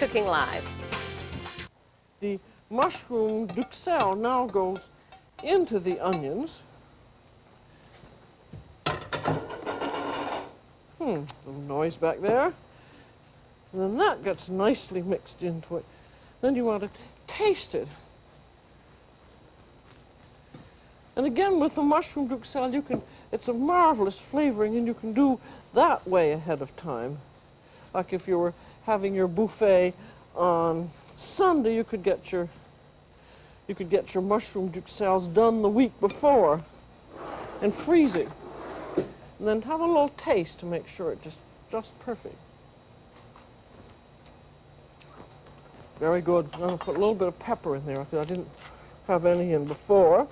Cooking Live. The mushroom duxelle now goes into the onions. Little noise back there. And then that gets nicely mixed into it. Then you want to taste it. And again, with the mushroom duxelle, it's a marvelous flavoring, and you can do that way ahead of time. Like if you were having your buffet on Sunday, you could get your mushroom duxelles done the week before and freeze it. And then have a little taste to make sure it's just perfect. Very good. I'm going to put a little bit of pepper in there because I didn't have any in before.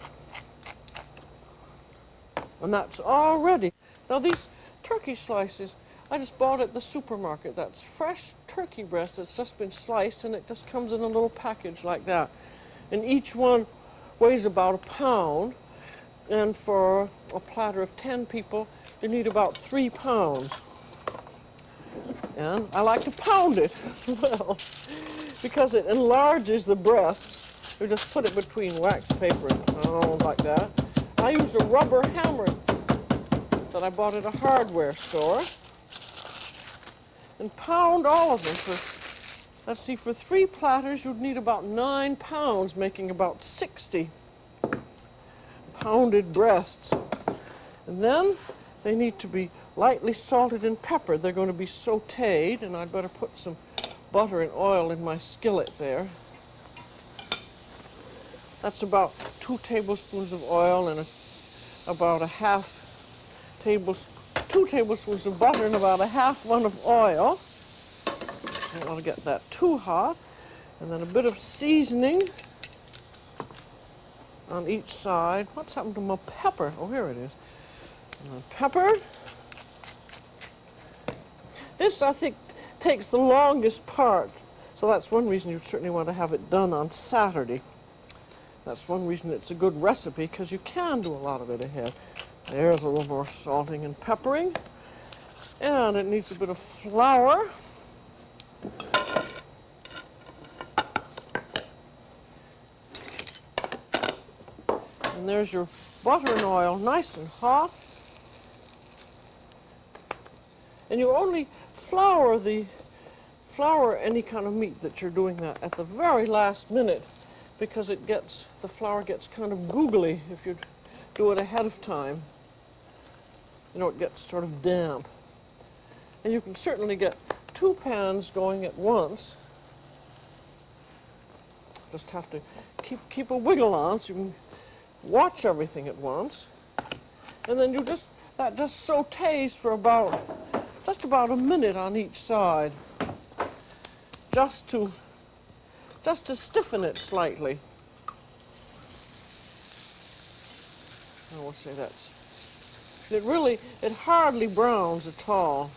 And that's all ready. Now these turkey slices, I just bought at the supermarket. That's fresh turkey breast that's just been sliced, and it just comes in a little package like that. And each one weighs about 1 pound. And for a platter of 10 people, you need about 3 pounds. And I like to pound it, well, because it enlarges the breasts. You just put it between wax paper and like that. I use a rubber hammer that I bought at a hardware store. And pound all of them. Let's see, for 3 platters, you'd need about 9 pounds, making about 60 pounded breasts. And then they need to be lightly salted and peppered. They're going to be sautéed, and I'd better put some butter and oil in my skillet there. That's about 2 tablespoons of oil and about 2 tablespoons of butter and about 1/2 one of oil. I don't want to get that too hot. And then a bit of seasoning on each side. What's happened to my pepper? Oh, here it is. Pepper. This, I think, takes the longest part. So that's one reason you certainly want to have it done on Saturday. That's one reason it's a good recipe, because you can do a lot of it ahead. There's a little more salting and peppering. And it needs a bit of flour. And there's your butter and oil, nice and hot. And you only flour any kind of meat that you're doing that at the very last minute, because the flour gets kind of googly if you do it ahead of time. You know, it gets sort of damp. And you can certainly get 2 pans going at once. Just have to keep a wiggle on so you can watch everything at once. And then that just sautés for just about a minute on each side, just to stiffen it slightly. I will say it hardly browns at all.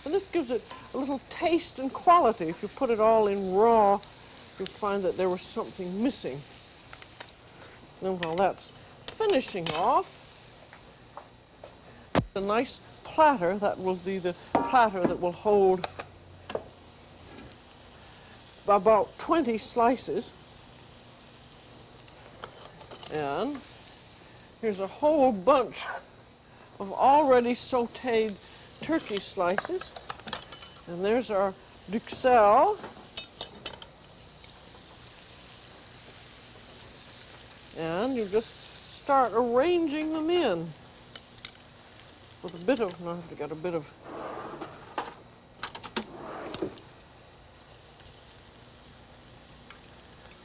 And this gives it a little taste and quality. If you put it all in raw, you'll find that there was something missing. And while that's finishing off, a nice platter, that will be the platter that will hold about 20 slices. And here's a whole bunch of already sautéed turkey slices. And there's our duxelle. And you just start arranging them in with a bit of, now I have to get a bit of,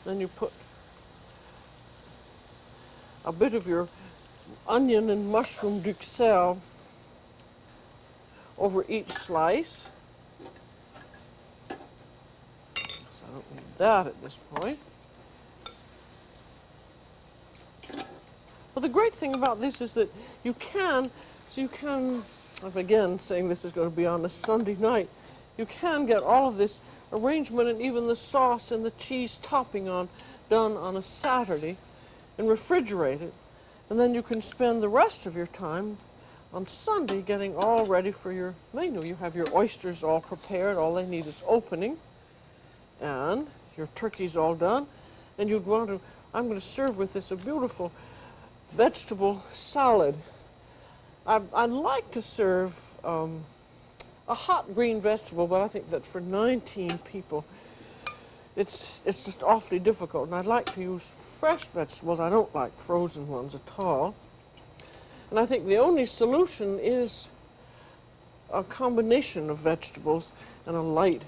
then you put a bit of your onion and mushroom duxelle over each slice. So I don't need that at this point. Well, the great thing about this is that you can, I'm again saying this is going to be on a Sunday night, you can get all of this arrangement and even the sauce and the cheese topping done on a Saturday and refrigerate it. And then you can spend the rest of your time on Sunday getting all ready for your menu. You have your oysters all prepared. All they need is opening. And your turkey's all done. And I'm going to serve with this a beautiful vegetable salad. I'd like to serve a hot green vegetable, but I think that for 19 people, it's just awfully difficult. And I'd like to use fresh vegetables. I don't like frozen ones at all. And I think the only solution is a combination of vegetables and a light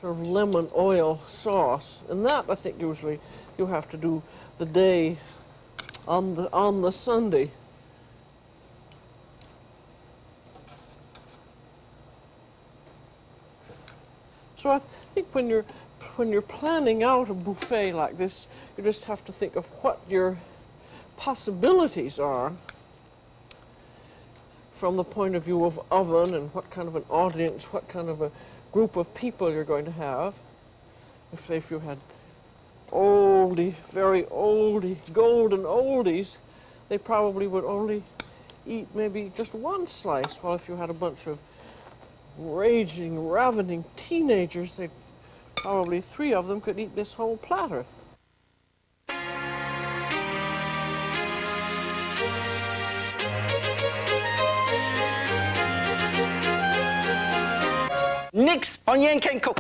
sort of lemon oil sauce. And that, I think, usually you have to do the day on the Sunday. So I think when you're planning out a buffet like this, you just have to think of what your possibilities are from the point of view of oven and what kind of an audience, what kind of a group of people you're going to have. If you had oldie, very oldie, golden oldies, they probably would only eat maybe just one slice, while if you had a bunch of raging, ravening teenagers, they probably 3 of them could eat this whole platter. Nix on Yankenko.